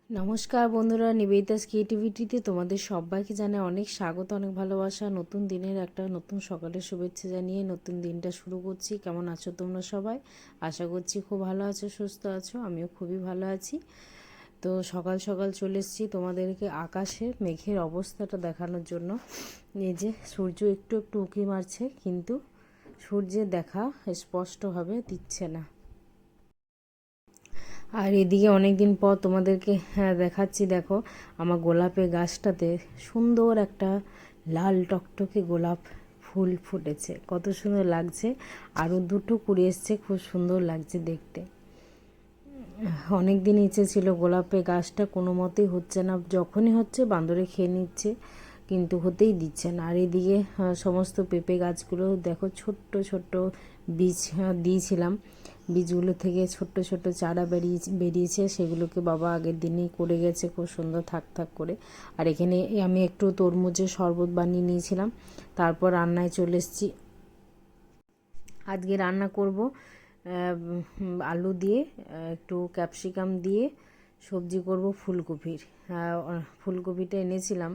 নমস্কার বন্ধুরা, নিবেদিতাস ক্রিয়েটিভিটিতে তোমাদের সবাইকে জানাই অনেক স্বাগত, অনেক ভালোবাসা। নতুন দিনের একটা নতুন সকালের শুভেচ্ছা জানিয়ে নতুন দিনটা শুরু করছি। কেমন আছো তোমরা সবাই? আশা করছি খুব ভালো আছো, সুস্থ আছো। আমিও খুবই ভালো আছি। তো সকাল সকাল চলে এসেছি তোমাদেরকে আকাশের মেঘের অবস্থাটা দেখানোর জন্য। এই যে সূর্য একটু একটু উঁকি মারছে, কিন্তু সূর্যের দেখা স্পষ্টভাবে দিচ্ছে না। আর এদিকে অনেক দিন পর তোমাদেরকে দেখাচ্ছি, দেখো আমার গোলাপের গাছটাতে সুন্দর একটা লাল টকটকে গোলাপ ফুল ফুটেছে, কত সুন্দর লাগছে। আরও দুটো কুড়ি এসছে, খুব সুন্দর লাগছে দেখতে। অনেক দিন ইচ্ছে ছিল, গোলাপের গাছটা কোনো মতেই হচ্ছে না, যখনই হচ্ছে বান্দরে খেয়ে নিচ্ছে, কিন্তু হতেই দিচ্ছে না। আর এদিকে সমস্ত পেঁপে গাছগুলো দেখো ছোট্ট ছোট্ট বীজ দিয়েছিলাম, বীজগুলো থেকে ছোট্ট ছোট্ট চারা বেরিয়েছে, সেগুলোকে বাবা আগের দিনই করে গেছে খুব সুন্দর থাক থাক করে। আর এখানে আমি একটু তরমুজের শরবত বানিয়ে নিয়েছিলাম, তারপর রান্নায় চলে এসেছি। আজকে রান্না করব আলু দিয়ে, একটু ক্যাপসিকাম দিয়ে সবজি করব ফুলকপির। ফুলকপিটা এনেছিলাম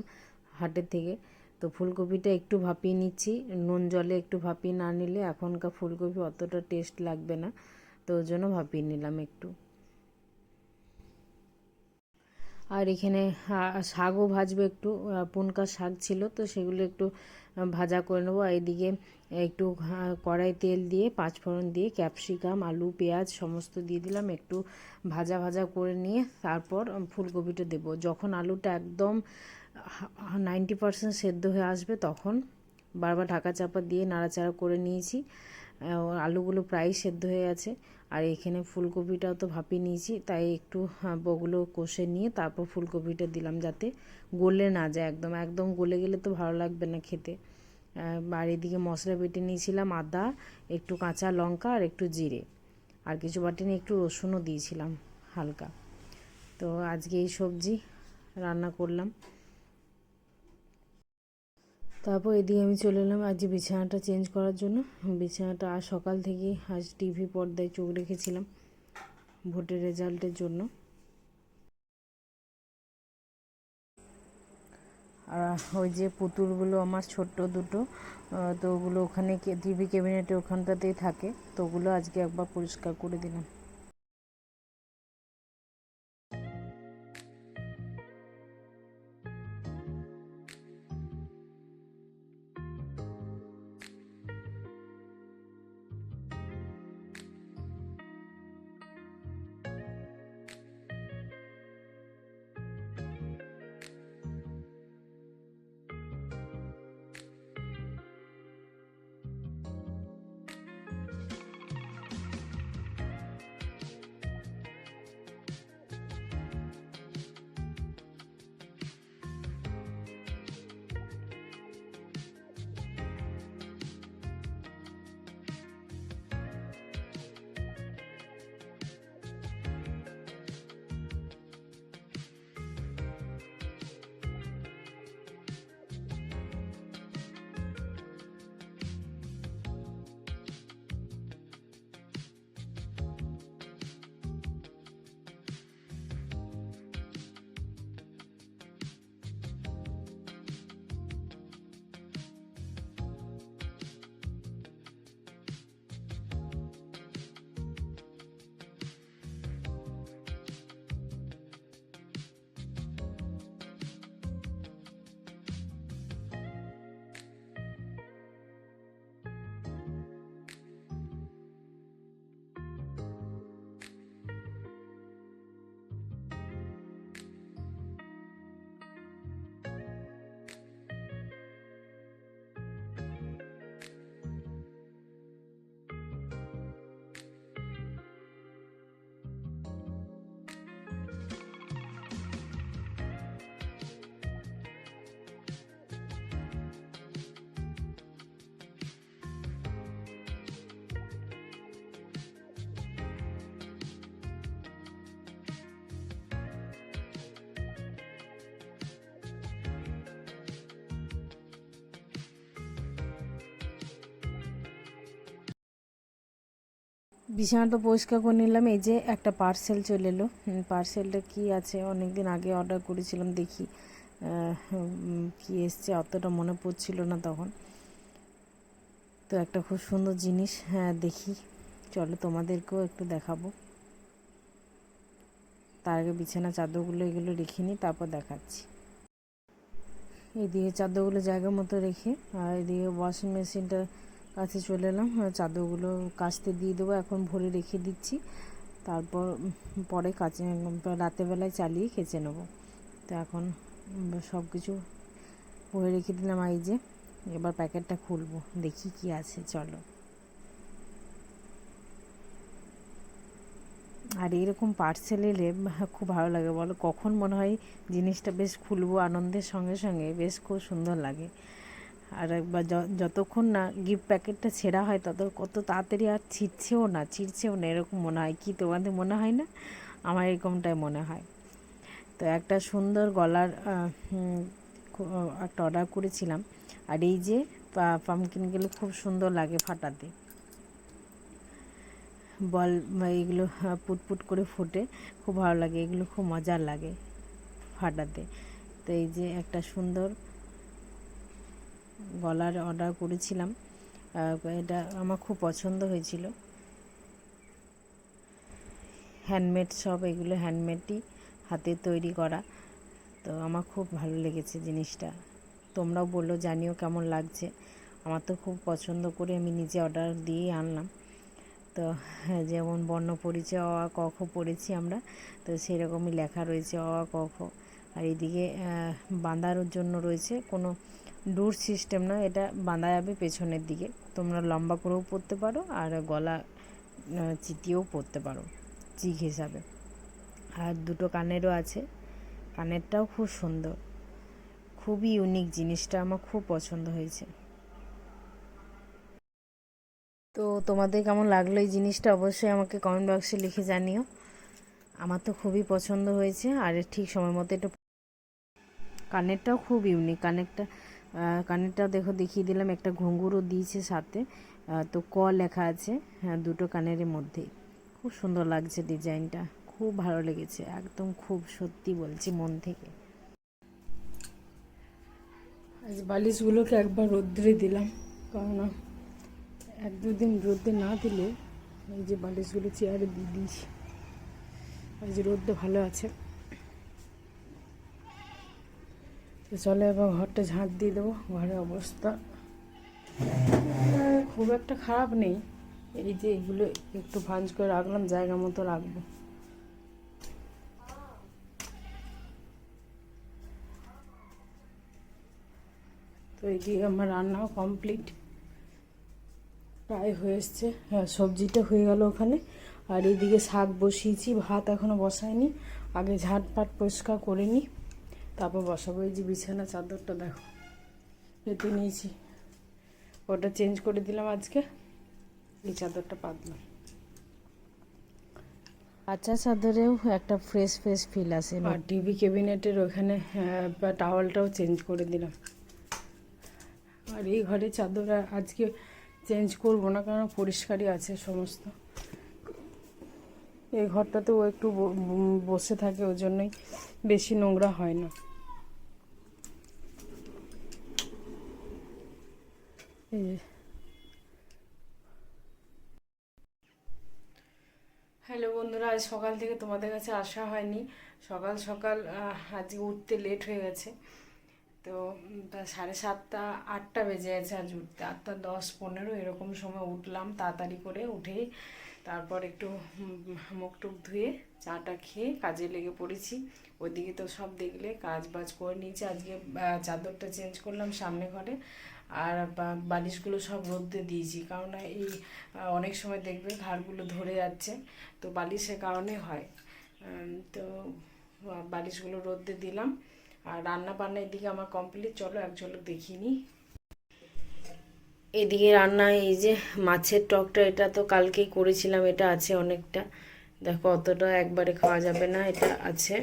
হাটের থেকে, তো ফুলকপিটা একটু ভাপিয়ে নিচ্ছি, নুন জলে একটু ভাপিয়ে না নিলে এখনকার ফুলকপি অতটা টেস্ট লাগবে না, তো ওই জন্য ভাপিয়ে নিলাম একটু। আর এখানে শাকও ভাজবো একটু, পুনকা শাক ছিল, তো সেগুলো একটু ভাজা করে নেবো। আর এদিকে একটু কড়াই তেল দিয়ে পাঁচফোড়ন দিয়ে ক্যাপসিকাম আলু পেঁয়াজ সমস্ত দিয়ে দিলাম, একটু ভাজা ভাজা করে নিয়ে তারপর ফুলকপিটা দেবো। যখন আলুটা একদম 90% সেদ্ধ হয়ে আসবে, তখন বারবার ঢাকা চাপা দিয়ে নাড়াচাড়া করে নিয়েছি। আলুগুলো প্রায় সেদ্ধ হয়ে গেছে। আর এখানে ফুলকপিটাও তো ভাপিয়ে নিয়েছি, তাই একটু ওগুলো কষে নিয়ে তারপর ফুলকপিটা দিলাম, যাতে গলে না যায়, একদম একদম গলে গেলে তো ভালো লাগবে না খেতে। আর এদিকে মশলা বেটে নিয়েছিলাম, আদা, একটু কাঁচা লঙ্কা আর একটু জিরে, আর কিছু বাটি নিয়ে একটু রসুনও দিয়েছিলাম হালকা। তো আজকে এই সবজি রান্না করলাম। তারপর এদিকে আমি চলে এলাম আজ বিছানাটা চেঞ্জ করার জন্য। বিছানাটা আজ সকাল থেকে আজ টিভি পর্দায় চোখ রেখেছিলাম ভোটের রেজাল্টের জন্য। আর ওই যে পুতুলগুলো আমার ছোট্ট দুটো, তো ওগুলো ওখানে টিভি ক্যাবিনেটে ওখানটাতেই থাকে, তো ওগুলো আজকে একবার পরিষ্কার করে দিলাম। বিছানাটা পরিষ্কার করে নিলাম। এই যে একটা পার্সেল চলে এলো। পার্সেলটা কি আছে, অনেক দিন আগে অর্ডার করেছিলাম, দেখি কি এসছে, অতটা মনে পড়ছিল না তখন। তো একটা খুব সুন্দর জিনিস, হ্যাঁ দেখি, চলো তোমাদেরকেও একটু দেখাবো। তার আগে বিছানা চাদরগুলো এগুলো রেখে নিই, তারপর দেখাচ্ছি। এইদিকে চাদরগুলো জায়গা মতো রেখে, আর এদিকে ওয়াশিং মেশিনটা কাছে চলে এলাম। চাদরগুলো কাচতে দিয়ে দেবো, এখন ভরে রেখে দিচ্ছি, তারপর পরে কাচে, রাতেরবেলায় চালিয়ে কেচে নেবো। তো এখন সব কিছু ভরে রেখে দিলাম। এই যে এবার প্যাকেটটা খুলবো, দেখি কি আছে, চলো। আর এরকম পার্সেল এলে খুব ভালো লাগে, বলো, কখন মনে হয় জিনিসটা বেশ খুলবো আনন্দের সঙ্গে সঙ্গে, বেশ খুব সুন্দর লাগে। আর একবার যতক্ষণ না গিফট প্যাকেটটা ছেঁড়া হয় কত তাড়াতাড়ি আর ছিঁড়ছেও না এরকম মনে হয়। কি তোমাদের মনে হয় না? আমার এরকমটাই মনে হয়। তো একটা সুন্দর গলার একটা অর্ডার করেছিলাম। আর এই যে পামকিনগুলো খুব সুন্দর লাগে ফাটাতে, বল এইগুলো পুটপুট করে ফুটে, খুব ভালো লাগে, এগুলো খুব মজার লাগে ফাটাতে। তো এই যে একটা সুন্দর গলার অর্ডার করেছিলাম, এটা আমার খুব পছন্দ হয়েছিল। হ্যান্ডমেড, সব এগুলো হ্যান্ডমেডই, হাতে তৈরি করা। তো আমার খুব ভালো লেগেছে জিনিসটা। তোমরাও বললো, জানিও কেমন লাগছে। আমার তো খুব পছন্দ করে আমি নিজে অর্ডার দিয়েই আনলাম। তো যেমন বর্ণ পরিচয় অ আ ক খ পড়েছি আমরা, তো সেরকমই লেখা রয়েছে অ আ ক খ। আর এইদিকে বাঁধার জন্য রয়েছে, কোনো ডোর সিস্টেম না, এটা বাঁধা যাবে পেছনের দিকে। তোমরা লম্বা করেও পরতে পারো, আর গলা চিতিয়েও পরতে পারো চিক হিসাবে। আর দুটো কানেরও আছে, কানেরটাও খুব সুন্দর, খুবই ইউনিক জিনিসটা, আমার খুব পছন্দ হয়েছে। তো তোমাদের কেমন লাগলো এই জিনিসটা অবশ্যই আমাকে কমেন্ট বক্সে লিখে জানিও। আমার তো খুবই পছন্দ হয়েছে। আর ঠিক সময় মতো এটা, কানেরটাও খুব ইউনিক, কানেরটাও দেখো, দেখিয়ে দিলাম, একটা ঘুঙুরও দিয়েছে সাথে। তো ক লেখা আছে, হ্যাঁ, দুটো কানের মধ্যেই। খুব সুন্দর লাগছে ডিজাইনটা, খুব ভালো লেগেছে একদম, খুব সত্যি বলছি মন থেকে। আজ বালিশগুলোকে একবার রোদ্রে দিলাম, কারণ এক দুদিন রোদে না দিলে, এই যে বালিশগুলো চেয়ারে দিয়ে দিয়েছি, আজ রোদটা ভালো আছে। তো চলো এবার ঘরটা ঝাঁট দিয়ে দেবো। ঘরের অবস্থা খুব একটা খারাপ নেই, এই যে এগুলো একটু ভাঁজ করে রাখলাম, জায়গা মতো রাখবো। তো এইদিকে আমার রান্নাও কমপ্লিট প্রায় হয়ে এসছে। হ্যাঁ, সবজিটা হয়ে গেল ওখানে। আর এইদিকে শাক বসিয়েছি, ভাত এখনও বসাইনি, আগে ঝাঁটপাট পরিষ্কার করে নিই, তারপর বসাবো। এই যে বিছানা চাদরটা দেখো পেতে নিয়েছি, ওটা চেঞ্জ করে দিলাম আজকে, এই চাদরটা পাতলাম। আচ্ছা, চাদরেও একটা ফ্রেশ ফ্রেশ ফিল আসে। আর টিভি ক্যাবিনেটের ওখানে টাওয়ালটাও চেঞ্জ করে দিলাম। আর এই ঘরে চাদর আজকে চেঞ্জ করব না, কারণ পরিষ্কারই আছে সমস্ত। এই ঘরটাতেও একটু বসে থাকে, ওই জন্যই বেশি নোংরা হয় না। এই যে, হ্যালো বন্ধুরা, আজ সকাল থেকে তোমাদের কাছে আসা হয়নি। সকাল সকাল আজকে উঠতে লেট হয়ে গেছে। তো 7:30 8টা বেজে গেছে আজ উঠতে, 8:10 15 এরকম সময় উঠলাম। তাড়াতাড়ি করে উঠে তারপর একটু মুখ টুক ধুয়ে চাটা খেয়ে কাজে লেগে পড়েছি। ওইদিকে তো সব দেখলে কাজ বাজ করে নিয়েছি। আজকে চাদরটা চেঞ্জ করলাম সামনে ঘরে, আর বালিশগুলো সব রোদে দিয়েছি, কারণ এই অনেক সময় দেখবে ঘাড়গুলো ধরে যাচ্ছে, তো বালিশের কারণে হয়। তো বালিশগুলো রোদে দিলাম। আর রান্না বান্না এদিকে আমার কমপ্লিট, চলো এক ঝলক দেখিয়ে নিই। এদিকে রান্না, এই যে মাছের টকটা, এটা তো কালকেই করেছিলাম, এটা আছে অনেকটা, দেখো অতটা একবারে খাওয়া যাবে না, এটা আছে।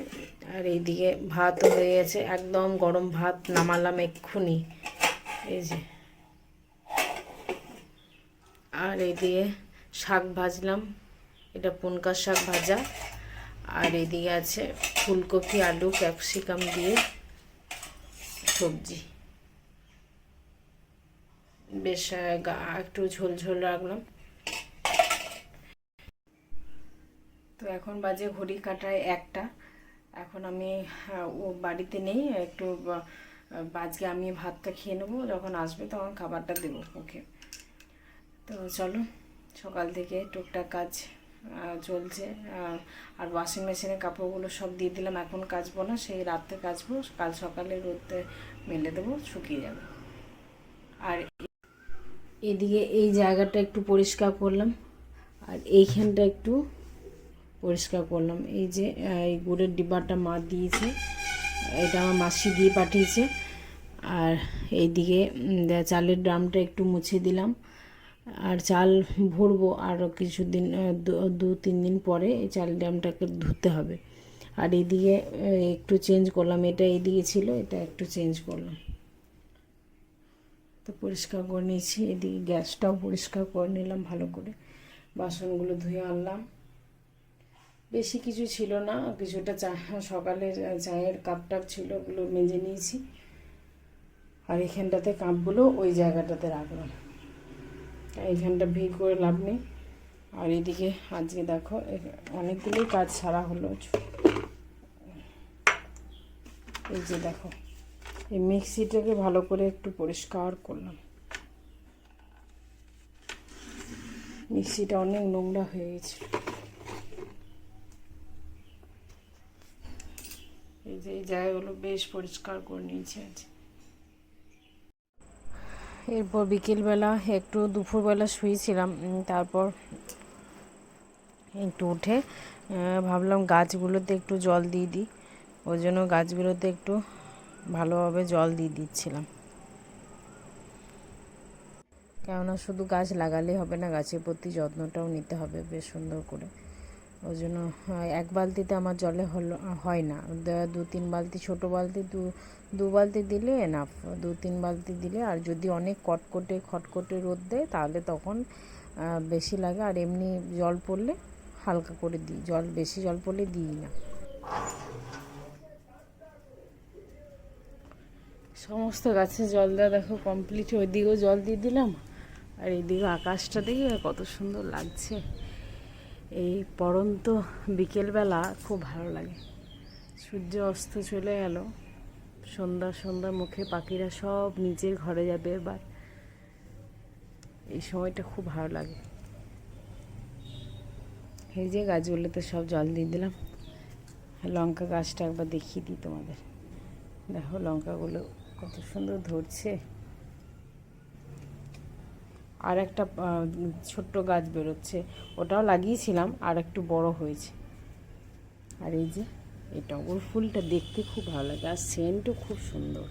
আর এইদিকে ভাতও হয়ে গেছে, একদম গরম ভাত নামালাম এক্ষুনি, এই যে। আর এইদিকে শাক ভাজলাম, এটা পুনকা শাক ভাজা, আর এদিকে আছে ফুলকপি আলু ক্যাপসিকাম দিয়ে সবজি। বেশ একটু ঝোল ঝোল রাখলাম। তো এখন বাজে ঘড়ি কাটায় 1টা। এখন আমি ও বাড়িতে নেই, একটু আজকে আমি ভাতটা খেয়ে নেবো, যখন আসবে তখন খাবারটা দেবো ওকে। তো চলো, সকাল থেকে টুকটাক কাজ চলছে। আর ওয়াশিং মেশিনে কাপড়গুলো সব দিয়ে দিলাম, এখন কাচবো না, সেই রাতে কাচবো, কাল সকালে রোদে মেলে দেবো, শুকিয়ে যাবে। আর এদিকে এই জায়গাটা একটু পরিষ্কার করলাম, আর এইখানটা একটু পরিষ্কার করলাম। এই যে এই গুড়ের ডিব্বাটা মা দিয়েছে, এটা আমার মাসি দিয়ে পাঠিয়েছে। আর এইদিকে চালের ড্রামটা একটু মুছে দিলাম। আর চাল ভরবো আরও কিছুদিন, 2-3 দিন পরে এই চালের ড্রামটাকে ধুতে হবে। আর এইদিকে একটু চেঞ্জ করলাম, এটা এইদিকে ছিল, এটা একটু চেঞ্জ করলাম। তো পরিষ্কার করে নিয়েছি। এদিকে গ্যাসটাও পরিষ্কার করে নিলাম ভালো করে, বাসনগুলো ধুয়ে আনলাম। বেশি কিছু ছিল না, কিছুটা সকালের চায়ের কাপ টাপ ছিল, ওগুলো মেজে নিয়েছি। আর এখানটাতে কাপগুলো ওই জায়গাটাতে রাখলাম, এইখানটা ভিড় করে লাভ নেই। আর এদিকে আজকে দেখো অনেকগুলোই কাজ সারা হলো। এই যে দেখো, এই মিক্সিটাকে ভালো করে একটু পরিষ্কার করলাম। মিক্সিটা অনেক নোংরা হয়ে গেছিল। এই যে এই জায়গাগুলো বেশ পরিষ্কার করে নিয়েছি আজ। এরপর বিকেলবেলা একটু দুপুরবেলা শুয়েছিলাম, তারপর একটু উঠে ভাবলাম গাছগুলোতে একটু জল দিয়ে দিই, ওই জন্য গাছগুলোতে একটু ভালোভাবে জল দিয়ে দিচ্ছিলাম। কেননা শুধু গাছ লাগালেই হবে না, গাছের প্রতি যত্নটাও নিতে হবে বেশ সুন্দর করে। ওই জন্য এক বালতিতে আমার জলে হয় না, 2-3 বালতি, ছোটো বালতি 2 বালতি দিলে এনাফ, 2-3 বালতি দিলে। আর যদি অনেক খটখটে রোদ দেয় তাহলে তখন বেশি লাগে। আর এমনি জল পড়লে হালকা করে দিই, বেশি জল পড়লে দিই না। সমস্ত গাছে জল দেওয়া দেখো কমপ্লিট, ওইদিকেও জল দিয়ে দিলাম। আর এইদিকে আকাশটা দেখে কত সুন্দর লাগছে। এই পড়ন্ত বিকেলবেলা খুব ভালো লাগে, সূর্য অস্ত চলে গেল, সন্ধ্যা মুখে পাখিরা সব নিজের ঘরে যাবে এবার। এই সময়টা খুব ভালো লাগে। এই যে গাছগুলোতে সব জল দিয়ে দিলাম। লঙ্কা গাছটা একবার দেখিয়ে দিই তোমাদের, দেখো লঙ্কাগুলো কত সুন্দর ধরছে। আর একটা ছোট্ট গাছ বেরোচ্ছে, ওটাও লাগিয়েছিলাম, আর একটু বড় হয়েছে। আর এই যে এই টগর ফুলটা দেখতে খুব ভালো লাগে, আর সেন্টও খুব সুন্দর।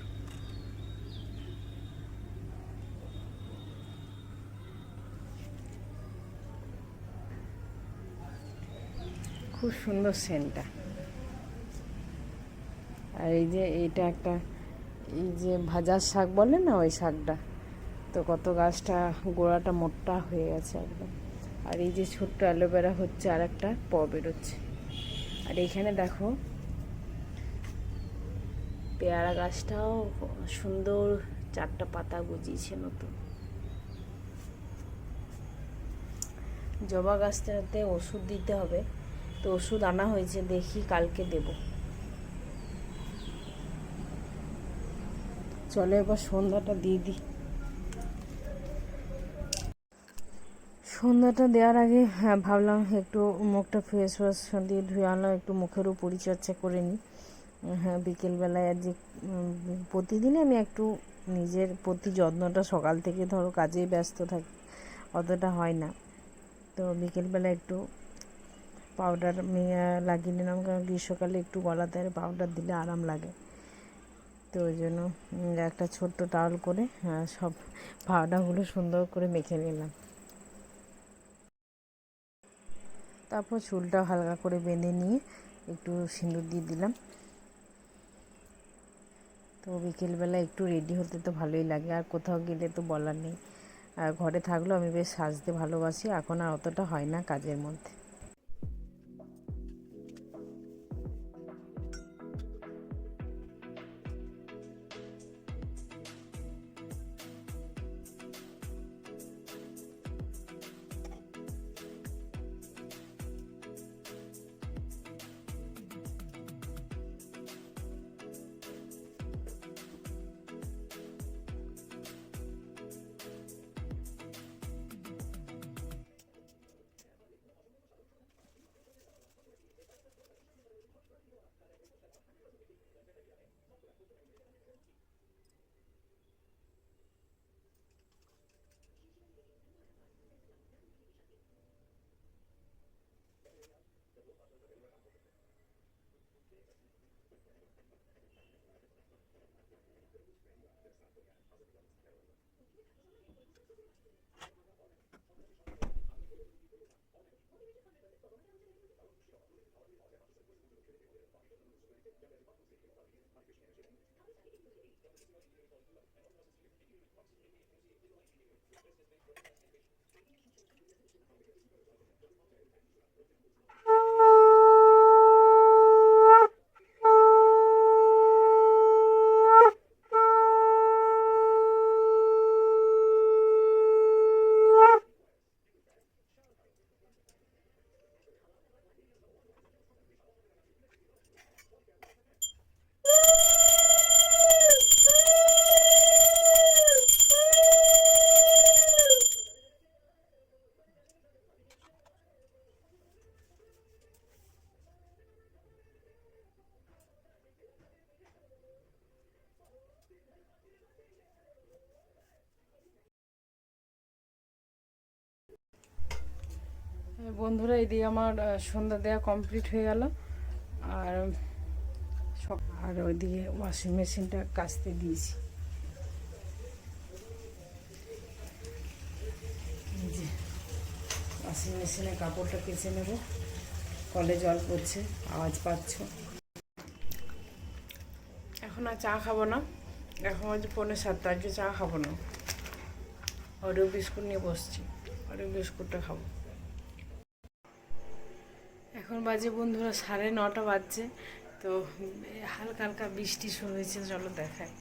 খুব সুন্দর সেন্টটা। আর এই যে এইটা একটা, এই যে ভাজার শাক বলে না, ওই শাকটা তো কত, গাছটা গোড়াটা মোটা হয়ে গেছে একদম। আর এই যে ছোট্ট অ্যালোভেরা হচ্ছে, আর একটা বেরোচ্ছে। আর এইখানে দেখো পেয়ারা গাছটাও সুন্দর 4টা পাতা গজিয়েছে নতুন। জবা গাছটাতে ওষুধ দিতে হবে, তো ওষুধ আনা হয়েছে, দেখি কালকে দেব। চলো এবার সন্ধ্যাটা দিয়ে দিই। সন্ধ্যাটা দেওয়ার আগে ভাবলাম একটু মুখটা ফেস ওয়াশ দিয়ে ধুয়ে আনলাম, একটু মুখেরও পরিচর্যা করে নিই। হ্যাঁ, বিকেলবেলায় আর যে প্রতিদিনই আমি একটু নিজের প্রতি যত্নটা, সকাল থেকে ধরো কাজেই ব্যস্ত থাকি, অতটা হয় না। তো বিকেলবেলা একটু পাউডার লাগিয়ে নিলাম, কারণ গ্রীষ্মকালে একটু গলাতে পাউডার দিলে আরাম লাগে। তো ওই জন্য একটা ছোট্ট টাওয়াল করে সব পাউডারগুলো সুন্দর করে মেখে নিলাম। তারপর চুলটা হালকা করে বেঁধে নিয়ে একটু সিঁদুর দিয়ে দিলাম। তো বিকেলবেলা একটু রেডি হতে তো ভালোই লাগে, আর কোথাও গেলে তো বলার নেই। আর ঘরে থাকলেও আমি বেশ সাজতে ভালোবাসি, এখন আর অতটা হয় না কাজের মধ্যে। বন্ধুরা, এদিকে আমার সন্ধ্যা দেওয়া কমপ্লিট হয়ে গেল। আর আর ওইদিকে ওয়াশিং মেশিনটা কাচতে দিয়েছি। যে ওয়াশিং মেশিনে কাপড়টা কেচে নেব। কলে জল পড়ছে, আওয়াজ পাচ্ছ। এখন আর চা খাবো না, এখন হচ্ছে 6:45, আজকে চা খাবো না। অরিও বিস্কুট নিয়ে বসছি, অরিও বিস্কুটটা খাবো। এখন বাজে বন্ধুরা 9:30 বাজছে। তো হালকা হালকা বৃষ্টি শুরু হয়েছে, চলো দেখায়।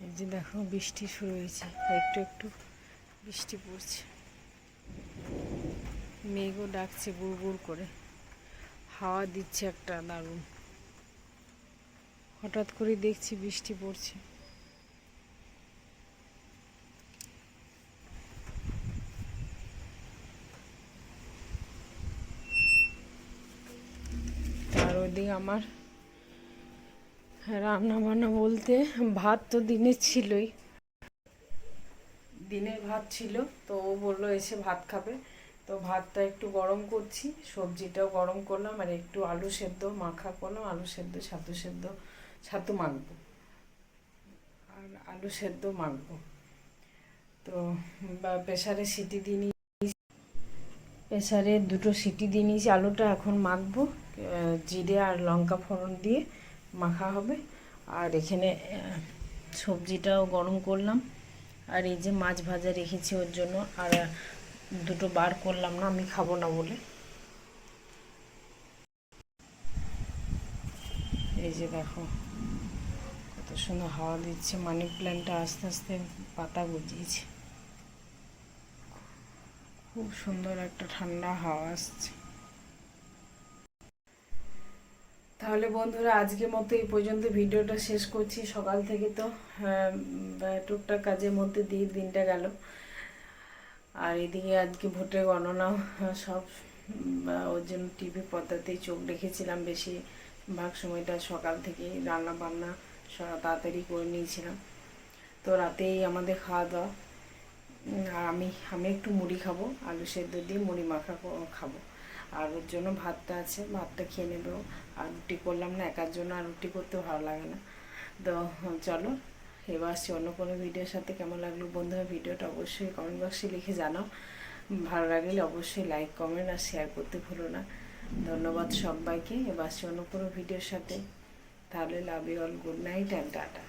এই যে দেখো বৃষ্টি শুরু হয়েছে, একটু একটু বৃষ্টি পড়ছে, মেঘও ডাকছে গুড় গুড় করে, হাওয়া দিচ্ছে একটা দারুণ। হঠাৎ করে দেখছি বৃষ্টি পড়ছে। আর ওইদিকে আমার রান্না বান্না বলতে ভাত তো দিনের ছিলই, দিনের ভাত ছিল। তো ও বললো এসে ভাত খাবে, তো ভাতটা একটু গরম করছি, সবজিটাও গরম করলাম, আর একটু আলু সেদ্ধ মাখা করলাম। আলু সেদ্ধ, ছাতু মাখবো, আর আলু সেদ্ধ মাখবো। তো প্রেসারে সিটি দিয়ে নিই, প্রেসারে 2টো সিটি দিয়ে নিয়েছি। আলুটা এখন মাখবো, জিরে আর লঙ্কা ফোড়ন দিয়ে মাখা হবে। আর এখানে সবজিটাও গরম করলাম, আর এই যে মাছ ভাজা রেখেছি ওর জন্য। আর 2টো বার করলাম না, আমি খাবো না বলে। এই যে দেখো কত সুন্দর হাওয়া দিচ্ছে, মানি প্ল্যান্টটা আস্তে আস্তে পাতা গজিয়েছে, খুব সুন্দর একটা ঠান্ডা হাওয়া আসছে। তাহলে বন্ধুরা, আজকের মতো এই পর্যন্ত ভিডিওটা শেষ করছি। সকাল থেকে তো টুকটাক কাজের মধ্যে দিয়ে দিনটা গেল। আর এদিকে আজকে ভোটের গণনা সব, ওর জন্য টিভি পর্দাতেই চোখ রেখেছিলাম বেশিরভাগ সময়টা। সকাল থেকেই রান্না বান্না তাড়াতাড়ি করে নিয়েছিলাম। তো রাতেই আমাদের খাওয়া দাওয়া। আর আমি একটু মুড়ি খাবো, আলু সেদ্ধ দিয়ে মুড়ি মাখা খাবো। আর ওর জন্য ভাতটা আছে, ভাতটা খেয়ে নেবো। আর রুটি করলাম না, একার জন্য আর রুটি করতে ভালো লাগে না। তো চলো এবার আসছি অন্য কোনো ভিডিওর সাথে। কেমন লাগলো বন্ধুরা ভিডিওটা অবশ্যই কমেন্ট বক্সে লিখে জানাও। ভালো লাগলে অবশ্যই লাইক, কমেন্ট আর শেয়ার করতে ভুলো না। ধন্যবাদ সবাইকে। এবার আসছি অন্য কোনো ভিডিওর সাথে। তাহলে love you all, good night and tata.